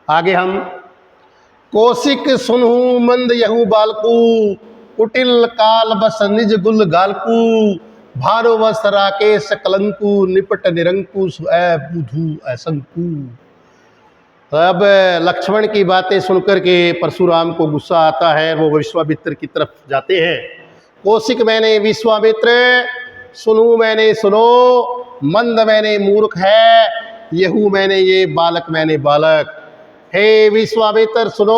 आगे हम कौशिक सुनहु मंद यहू बालकू, कुटिल काल बस निज गुल गालकू, भानुवस राकेश कलंकु, निपट निरंकुश बुधु असंकु। अब लक्ष्मण की बातें सुनकर के परशुराम को गुस्सा आता है, वो विश्वामित्र की तरफ जाते हैं। कौशिक मैंने विश्वामित्र, सुनू मैंने सुनो, मंद मैंने मूर्ख है, यहू मैंने ये बालक मैंने बालक। हे विश्वामित्र सुनो,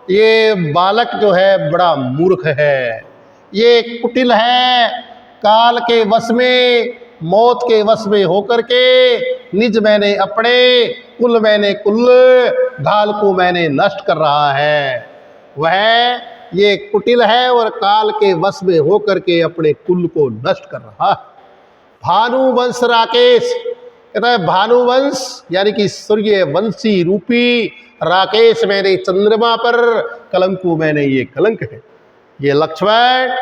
ये बालक जो है बड़ा मूर्ख है, ये कुटिल है, काल के वश में, मौत के वश में होकर के निज मैंने अपने, कुल मैंने कुल, घाल को मैंने नष्ट कर रहा है। वह ये कुटिल है और काल के वश में होकर के अपने कुल को नष्ट कर रहा है। भानुवंश राकेश, कहता है भानुवंश यानी कि सूर्य वंशी रूपी, राकेश मैंने चंद्रमा पर, कलंकु मैंने ये कलंक है। ये लक्ष्मण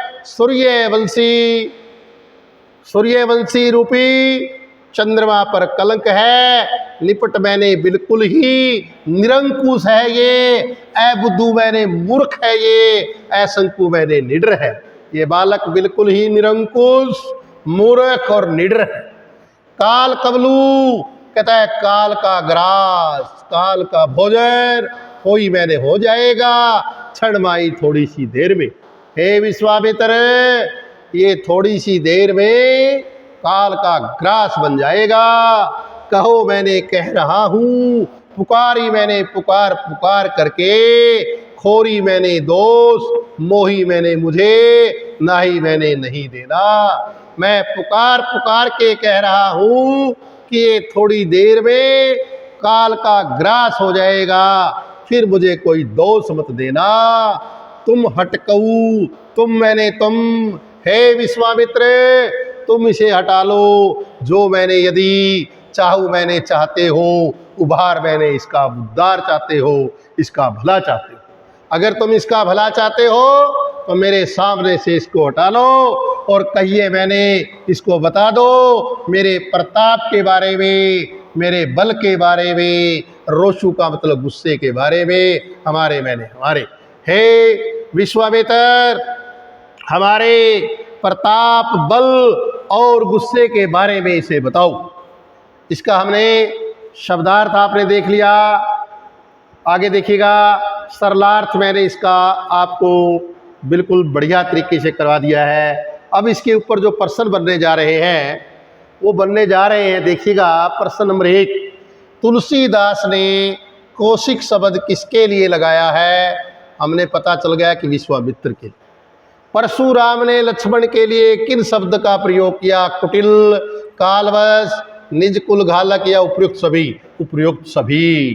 सूर्यवंशी रूपी चंद्रमा पर कलंक है, निपट मैंने बिल्कुल ही निरंकुश है ये, अबुद्धू मैंने मूर्ख है ये, असंकु मैंने निडर है। ये बालक बिल्कुल ही निरंकुश, मूर्ख और निडर है। काल कबलू, कहता है काल का ग्रास, काल का भोजन कोई मैंने हो जाएगा, क्षण माई थोड़ी सी देर में। हे विश्वामित्र, ये थोड़ी सी देर में काल का ग्रास बन जाएगा। कहो मैंने कह रहा हूँ, पुकारी मैंने पुकार पुकार करके, खोरी मैंने दोष, मोही मैंने मुझे, नाही मैंने नहीं देना। मैं पुकार पुकार के कह रहा हूँ कि ये थोड़ी देर में काल का ग्रास हो जाएगा, फिर मुझे कोई दोष मत देना। तुम हटकऊ, तुम मैंने तुम, हे विश्वामित्र तुम इसे हटा लो, जो मैंने यदि चाहूँ मैंने चाहते हो, उभार मैंने इसका उद्धार चाहते हो, इसका भला चाहते हो। अगर तुम इसका भला चाहते हो तो मेरे सामने से इसको हटा लो और कहिए मैंने इसको बता दो मेरे प्रताप के बारे में, मेरे बल के बारे में, रोशु का मतलब गुस्से के बारे में, हमारे हे विश्वामित्र, हमारे प्रताप बल और गुस्से के बारे में इसे बताओ। इसका हमने शब्दार्थ आपने देख लिया, आगे देखिएगा सरलार्थ मैंने इसका आपको बिल्कुल बढ़िया तरीके से करवा दिया है। अब इसके ऊपर जो प्रश्न बनने जा रहे हैं वो बनने जा रहे हैं, देखिएगा प्रश्न नंबर 1, तुलसीदास ने कौशिक शब्द किसके लिए लगाया है? हमने पता चल गया कि विश्वामित्र के। परशुराम ने लक्ष्मण के लिए किन शब्द का प्रयोग किया? कुटिल, कालवश, निज कुल घालक या उपयुक्त सभी।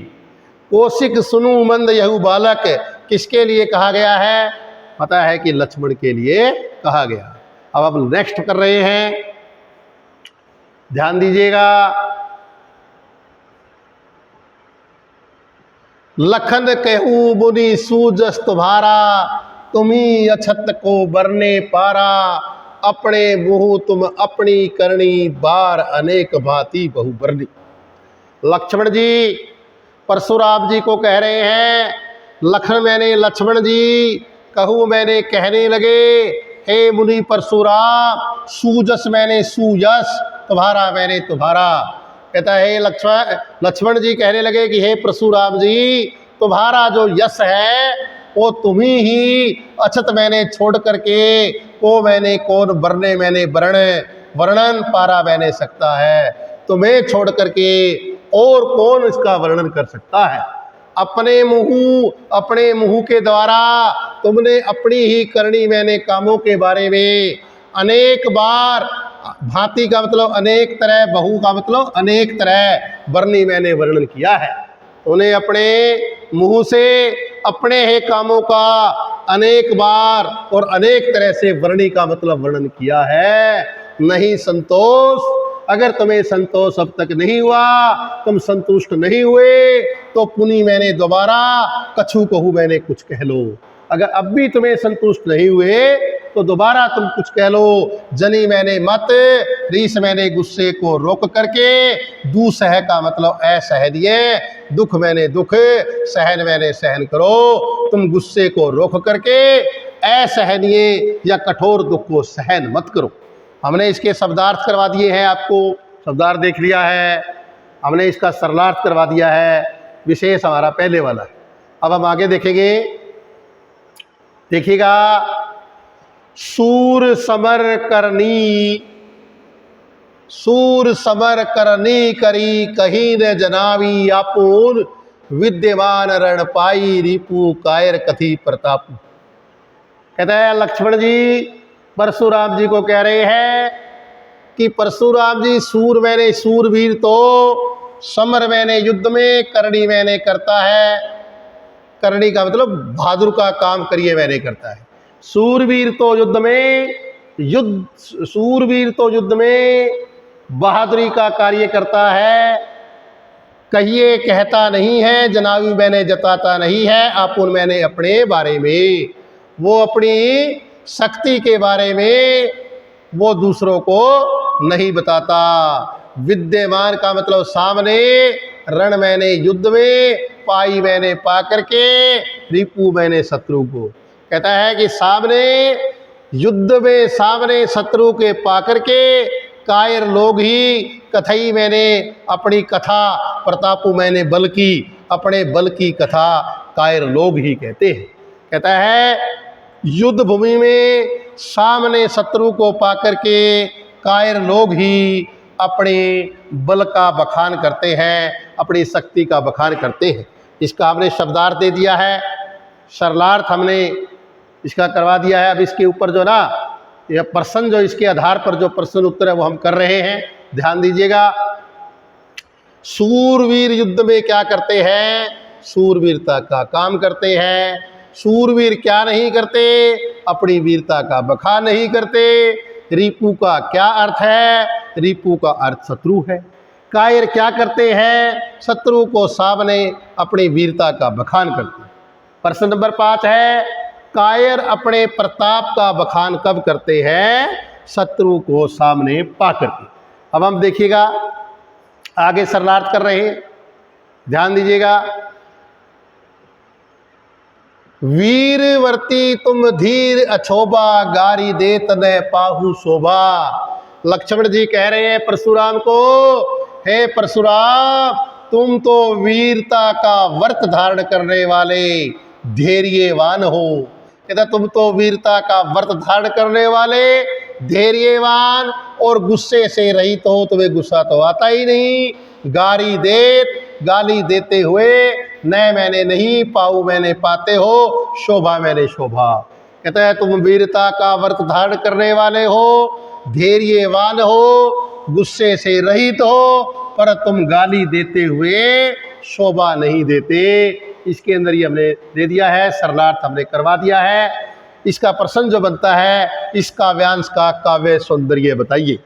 कौशिक सुनु मंद यहू बालक किसके लिए कहा गया है? पता है कि लक्ष्मण के लिए कहा गया। अब नेक्स्ट कर रहे हैं, ध्यान दीजिएगा। लखन कहूँ मुनि सूजस तुम्हारा, तुम्ही अछत को बरने पारा, अपने मुँह तुम अपनी करनी, बार अनेक भांति बहु बरनी। लक्ष्मण जी परशुराम जी को कह रहे हैं, लखन मैंने लक्ष्मण जी, कहूँ मैंने कहने लगे, हे मुनि परशुराम, सूजस मैंने सूयस, तुम्हारा मैंने तुम्हारा। कहता है लक्ष्मण जी कहने लगे कि हे परशुराम जी, तुम्हारा जो यश है वो तुम्ही ही, अछत मैंने छोड़ करके, को मैंने कौन, बरने मैंने वर्णन, पारा मैंने सकता है, तुम्हें छोड़ करके और कौन इसका वर्णन कर सकता है। अपने मुंह के द्वारा तुमने अपनी ही करनी मैंने कामों के बारे में अनेक बार, भांति का मतलब अनेक तरह, बहु का मतलब अनेक तरह, वर्णी मैंने वर्णन किया है। उन्हें अपने मुंह से अपने ही कामों का अनेक बार और अनेक तरह से वर्णी का मतलब वर्णन किया है। नहीं संतोष, अगर तुम्हें संतोष अब तक नहीं हुआ, तुम संतुष्ट नहीं हुए, तो पुनि मैंने दोबारा कछु कहूँ मैंने कुछ कह लो। अगर अब भी तुम्हें संतुष्ट नहीं हुए तो दोबारा तुम कुछ कह लो। जनी मैंने मत, रीस मैंने गुस्से को रोक करके, दू सह का मतलब असहनीय, दुख मैंने दुख, सहन मैंने सहन करो। तुम गुस्से को रोक करके असहनीय या कठोर दुख को सहन मत करो। हमने इसके शब्दार्थ करवा दिए हैं, आपको शब्दार्थ देख लिया है, हमने इसका सरलार्थ करवा दिया है, विशेष हमारा पहले वाला है। अब हम आगे देखेंगे, देखिएगा। सूर समर करनी, सूर समर करनी करी, कहीं न जनावी आपून, विद्यमान रण पाई, रिपु कायर कथी प्रतापू। कहता है लक्ष्मण जी परशुराम जी को कह रहे हैं कि परशुराम जी, सूर मैंने सूरवीर तो, समर मैंने युद्ध में, करनी मैंने करता है, करनी का मतलब बहादुर का काम करिए मैंने करता है। सूरवीर तो युद्ध में, सूरवीर तो युद्ध में बहादुरी का कार्य करता है, कहिए कहता नहीं है, जनावी मैंने जताता नहीं है, आपुन मैंने अपने बारे में, वो अपनी शक्ति के बारे में वो दूसरों को नहीं बताता। विद्यमान का मतलब सामने, रण मैंने युद्ध में, पाई मैंने पा करके, रिपु मैंने शत्रु को। कहता है कि सामने युद्ध में, सामने शत्रु के पा करके, कायर लोग ही, कथई मैंने अपनी कथा, प्रतापु मैंने बल की, अपने बल की कथा कायर लोग ही कहते हैं। कहता है युद्ध भूमि में सामने शत्रु को पाकर के कायर लोग ही अपने बल का बखान करते हैं, अपनी शक्ति का बखान करते हैं। इसका हमने शब्दार्थ दे दिया है, सरलार्थ हमने इसका करवा दिया है। अब इसके ऊपर जो ना यह प्रश्न, जो इसके आधार पर जो प्रश्न उत्तर है वो हम कर रहे हैं, ध्यान दीजिएगा। सूरवीर युद्ध में क्या करते हैं? सूरवीरता का काम करते हैं। सूरवीर क्या नहीं करते? अपनी वीरता का बखान नहीं करते। रिपु का क्या अर्थ है? रिपु का अर्थ शत्रु है। कायर क्या करते हैं? शत्रु को सामने अपनी वीरता का बखान करते हैं। प्रश्न नंबर 5 है, कायर अपने प्रताप का बखान कब करते हैं? शत्रु को सामने पा करके। अब हम देखिएगा, आगे सरलार्थ कर रहे हैं, ध्यान दीजिएगा। वीरवर्ती तुम धीर अछोबा, गारी देत न पाहु शोभा। लक्ष्मण जी कह रहे हैं परशुराम को, हे परशुराम, तुम तो वीरता का व्रत धारण करने वाले धैर्यवान हो। कहता तुम तो वीरता का व्रत धारण करने वाले धैर्यवान और गुस्से से रहित हो, तुम्हें गुस्सा तो आता ही नहीं। गाली देते हुए, न मैंने नहीं, पाऊ मैंने पाते हो, शोभा मैंने शोभा। कहता है तुम वीरता का व्रत धारण करने वाले हो, धैर्यवान हो, गुस्से से रहित हो, पर तुम गाली देते हुए शोभा नहीं देते। इसके अंदर ही हमने दे दिया है, सरलार्थ हमने करवा दिया है। इसका प्रश्न जो बनता है, इस काव्यांश का काव्य सौंदर्य बताइए।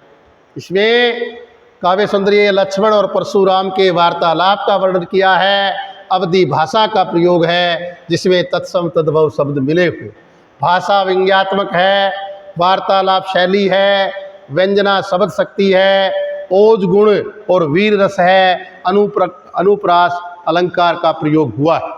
इसमें काव्य सौंदर्य लक्ष्मण और परशुराम के वार्तालाप का वर्णन किया है। अवधि भाषा का प्रयोग है, जिसमें तत्सम तद्भव शब्द मिले हुए। भाषा व्यंग्यात्मक है, वार्तालाप शैली है, व्यंजना शब्द शक्ति है, ओज गुण और वीर रस है, अनुप्रास अलंकार का प्रयोग हुआ है।